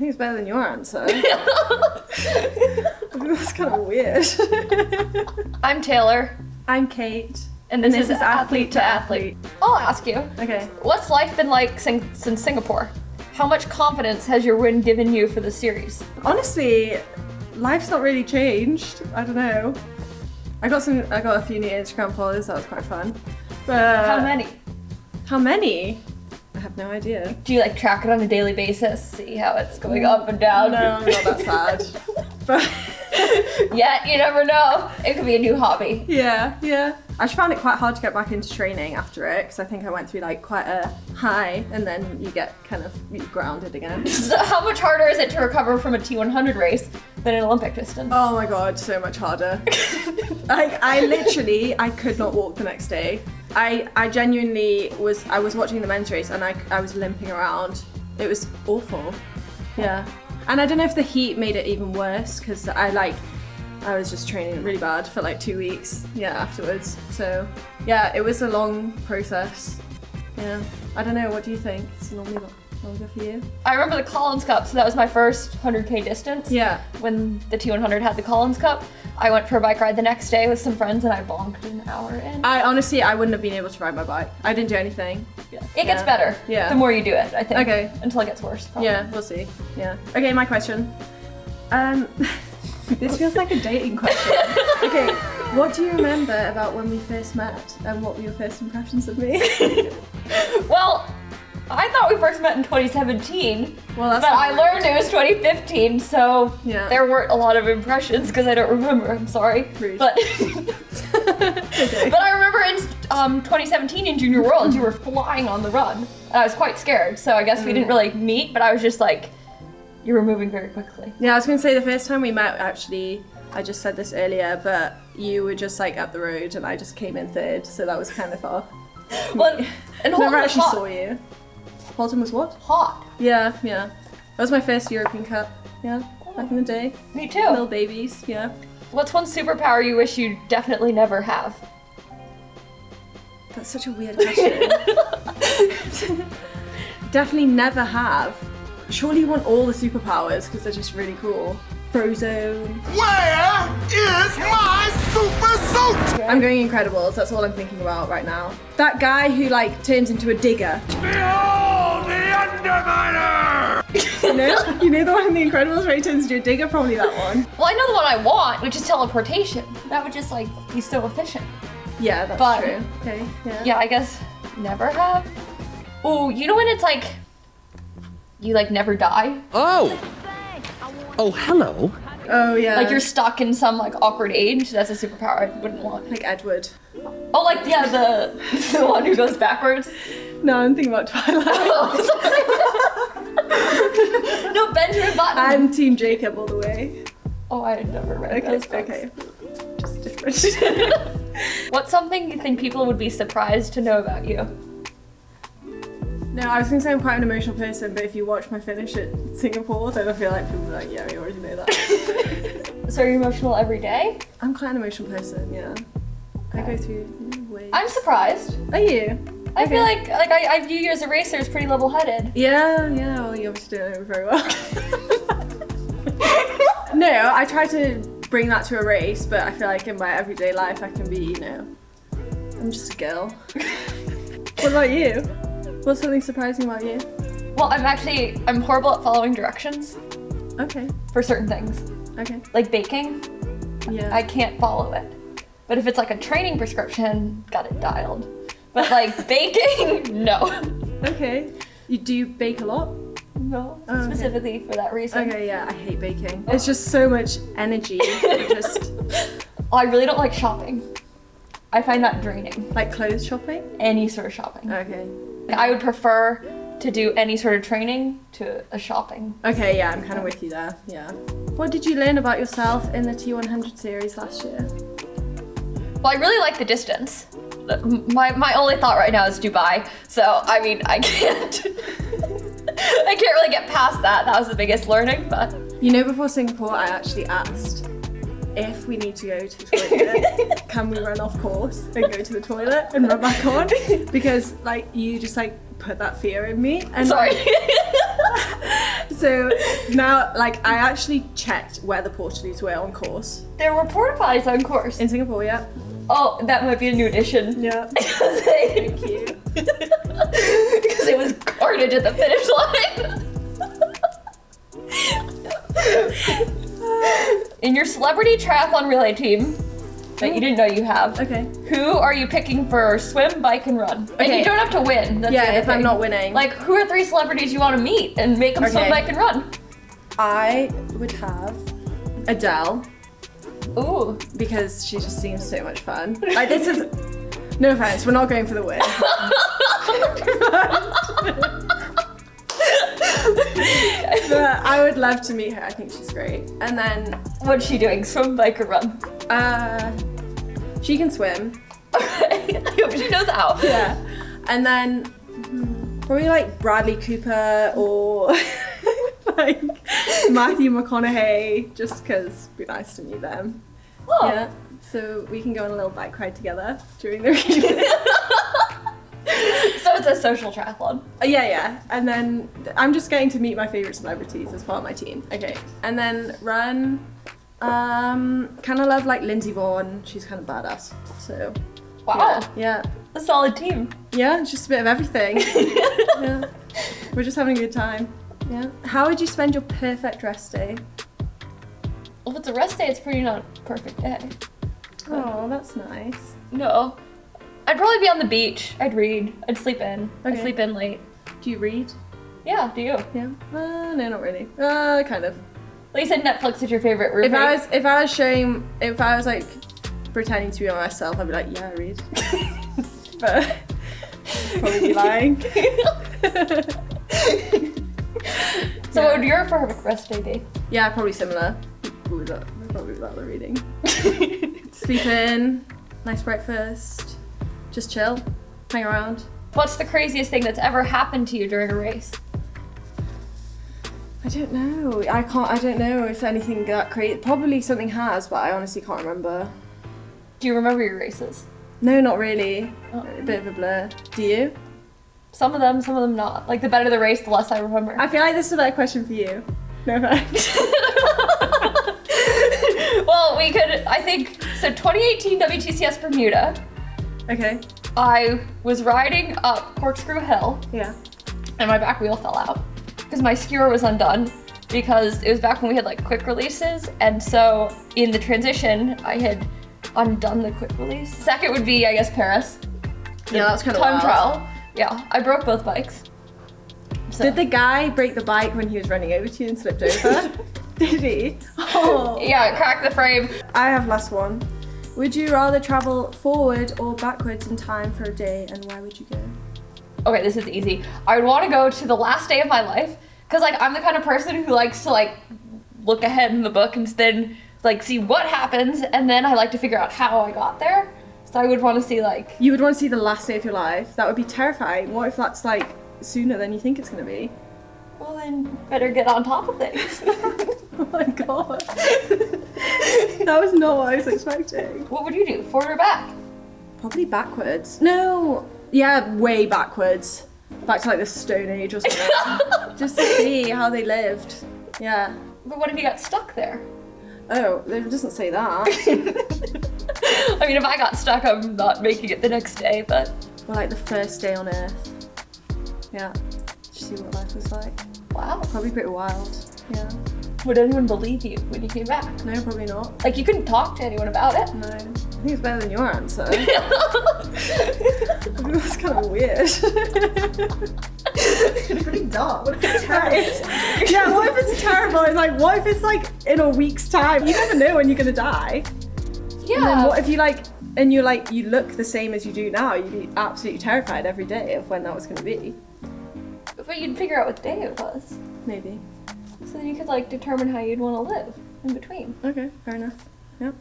think it's better than your answer. I think that's kind of weird. I'm Taylor. I'm Kate. And this is Athlete to Athlete. I'll ask you. Okay. What's life been like since Singapore? How much confidence has your win given you for the series? Honestly, life's not really changed. I don't know. I got a few new Instagram followers. That was quite fun. But How many? How many? I have no idea. Do you like track it on a daily basis? See how it's going up and down? No, I'm not that sad. But yeah, you never know. It could be a new hobby. yeah. I just found it quite hard to get back into training after it because I think I went through like quite a high and then you get kind of grounded again. So how much harder is it to recover from a T100 race than an Olympic distance? Oh my god, so much harder. I could not walk the next day. I genuinely was watching the men's race and I was limping around. It was awful. Yeah. And I don't know if the heat made it even worse because I was just training really bad for like 2 weeks, afterwards. So, yeah, it was a long process. Yeah. I don't know, what do you think? It's normally longer for you? I remember the Collins Cup, so that was my first 100K distance. Yeah. When the T100 had the Collins Cup, I went for a bike ride the next day with some friends and I bonked an hour in. I wouldn't have been able to ride my bike. I didn't do anything. Yeah. It gets better the more you do it, I think. Okay. Until it gets worse, probably. Yeah, we'll see. Yeah. Okay, my question. This feels like a dating question. Okay, what do you remember about when we first met and what were your first impressions of me? Well, I thought we first met in 2017, Well, that's but I learned it was 2015, so there weren't a lot of impressions because I don't remember, I'm sorry. Rude. But, Okay. but I remember in 2017 in Junior Worlds, you were flying on the run, and I was quite scared, so I guess we didn't really meet, but I was just like, you were moving very quickly. Yeah, I was gonna say the first time we met, actually, I just said this earlier, but you were just like up the road and I just came in third, so that was kind of far. Well, and Holton Never was actually hot. saw you. Holton was what? Hot. Yeah. That was my first European Cup, back in the day. Me too. Little babies, yeah. What's one superpower you wish you definitely never have? That's such a weird question. Definitely never have. Surely you want all the superpowers because they're just really cool. Frozone. Where is my super suit? I'm going Incredibles, that's all I'm thinking about right now. That guy who like turns into a digger. Behold the Underminer! You know the one in the Incredibles where he turns into a digger? Probably that one. Well, I know the one I want, which is teleportation. That would just like be so efficient. Yeah, that's But- true. Okay, yeah. Yeah, I guess never have. Oh, you know when it's like, you like never die? Oh, hello. Oh yeah. Like you're stuck in some like awkward age. That's a superpower I wouldn't want. like Edward. Oh, like yeah, the one who goes backwards. No, I'm thinking about Twilight. Oh, sorry. No, Benjamin Button. I'm Team Jacob all the way. Oh, I had never read those books. Okay. Just different. What's something you think people would be surprised to know about you? No, I was gonna say I'm quite an emotional person, but if you watch my finish at Singapore, then I feel like people are like, yeah, we already know that. So are you emotional every day? I'm quite an emotional person, yeah. I go through waves. I'm surprised. Are you? I feel like I view you as a racer as pretty level-headed. Yeah, well, you obviously don't know me very well. No, I try to bring that to a race, but I feel like in my everyday life I can be, I'm just a girl. What about you? What's something surprising about you? Well, I'm horrible at following directions Okay, for certain things. okay. Like baking, Yeah. I can't follow it. But if it's like a training prescription, got it dialed. But like baking, no. Okay. Do you bake a lot? No, Oh, okay. specifically for that reason. Okay, yeah, I hate baking. It's just so much energy. I really don't like shopping. I find that draining. Like clothes shopping? Any sort of shopping. Okay. I would prefer to do any sort of training to a shopping. Okay, yeah, I'm kind of with you there, yeah. What did you learn about yourself in the T100 series last year? Well, I really like the distance. My only thought right now is Dubai. So, I mean, I can't really get past that. That was the biggest learning, but. You know, before Singapore, I actually asked if we need to go to the toilet, can we run off course and go to the toilet and run back on? Because like you just like put that fear in me. And Sorry. So now, like, I actually checked where the portaloos were on course. There were porta potties on course. In Singapore, yeah. Oh, that might be a new addition. Yeah. Thank you. Because it was carnage at the finish line. In your celebrity triathlon relay team that you didn't know you have, Okay. who are you picking for swim, bike, and run? And Okay. you don't have to win. That's the Yeah, other if I'm thing. not winning. Like, who are 3 celebrities you want to meet and make them swim, Okay. bike, and run? I would have Adele, Ooh. because she just seems so much fun. Like, this is, no offense, we're not going for the win. But I would love to meet her. I think she's great. And then What's she doing? Swim, bike, or run? she can swim. Okay. I hope she knows how. Yeah. And then probably like Bradley Cooper or like Matthew McConaughey, just because it'd be nice to meet them. Oh. Yeah. So we can go on a little bike ride together during the race. So it's a social triathlon. Yeah. And then I'm just getting to meet my favorite celebrities as part of my team. Okay. And then run. Kind of love like Lindsay Vaughn. She's kind of badass. So. Wow. Yeah. A solid team. Yeah. It's just a bit of everything. Yeah. We're just having a good time. Yeah. How would you spend your perfect rest day? Well, if it's a rest day, it's pretty not a perfect day. Oh, that's nice. No. I'd probably be on the beach. I'd read. I'd sleep in. I'd Okay. sleep in late. Do you read? Yeah, do you? Yeah. No, not really. Kind of. Well, you said Netflix is your favorite roommate. If I was like pretending to be myself, I'd be like, yeah, I read. But probably be lying. So what would your perfect rest day be? Yeah, probably similar. Probably without the reading. Sleep in, nice breakfast, just chill, hang around. What's the craziest thing that's ever happened to you during a race? I don't know. I don't know if anything that crazy. Probably something has, but I honestly can't remember. Do you remember your races? No, not really. Oh. A bit of a blur. Do you? Some of them not. Like, the better the race, the less I remember. I feel like this is a better question for you. No thanks. Well, we could, I think, so 2018 WTCS Bermuda, Okay. I was riding up Corkscrew Hill Yeah. and my back wheel fell out because my skewer was undone because it was back when we had like quick releases, and so in the transition I had undone the quick release. Second would be, I guess, Paris. Yeah, that's kind of Time wild. trial. Yeah, I broke both bikes. So. Did the guy break the bike when he was running over to you and slipped over? Did he? Oh. Yeah, crack the frame. I have last one. Would you rather travel forward or backwards in time for a day, and where would you go? Okay, this is easy. I would want to go to the last day of my life because like I'm the kind of person who likes to like look ahead in the book and then like see what happens, and then I like to figure out how I got there. So I would want to see like. You would want to see the last day of your life. That would be terrifying. What if that's like sooner than you think it's going to be? Well, then better get on top of things. Oh my god. That was not what I was expecting. What would you do? Forward or back? Probably backwards. No. Yeah, way backwards. Back to like the Stone Age or something. Just to see how they lived. Yeah. But what if you got stuck there? Oh, it doesn't say that. I mean, if I got stuck, I'm not making it the next day, but. Or like the first day on Earth. Yeah. Just see what life was like. Wow. Probably pretty wild. Yeah. Would anyone believe you when you came back? No, probably not. Like, you couldn't talk to anyone about it? No. I think it's better than your answer. I think that's kind of weird. It's pretty dumb. What if it's terrible? Yeah, what if it's terrible? It's like, what if it's like in a week's time? You never know when you're gonna die. Yeah. And then what if you like, and you're like, you look the same as you do now? You'd be absolutely terrified every day of when that was gonna be. But you'd figure out what day it was. Maybe. So then you could like determine how you'd want to live in between. Okay, fair enough. Yep.